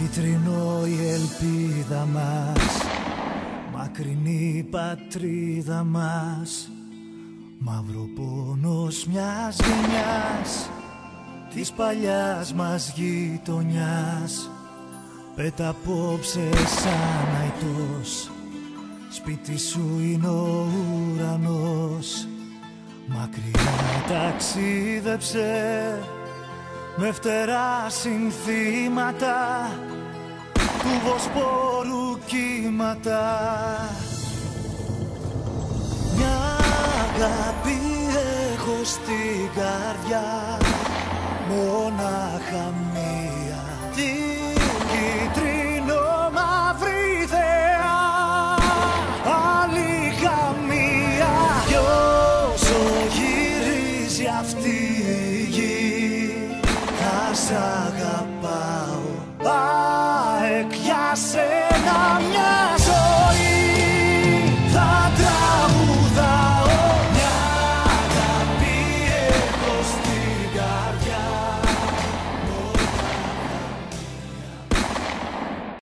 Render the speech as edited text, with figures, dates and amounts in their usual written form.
Κίτρινο η ελπίδα μας, μακρινή πατρίδα μας, μαύρο πόνος μιας γενιάς, της παλιάς μας γειτονιάς. Πέτα απόψε σαν αητός, σπίτι σου είναι ο ουρανός. Μακριά ταξίδεψε με φτερά συνθήματα του Βοσπόρου κύματα. Μια αγάπη έχω στην καρδιά, μονάχα μία, την κίτρινο μαύρη θεά. Άλλη καμία, κι όσο γυρίζει αυτή η γη, θα σ' αγαπάω, ΑΕΚ για σένα μια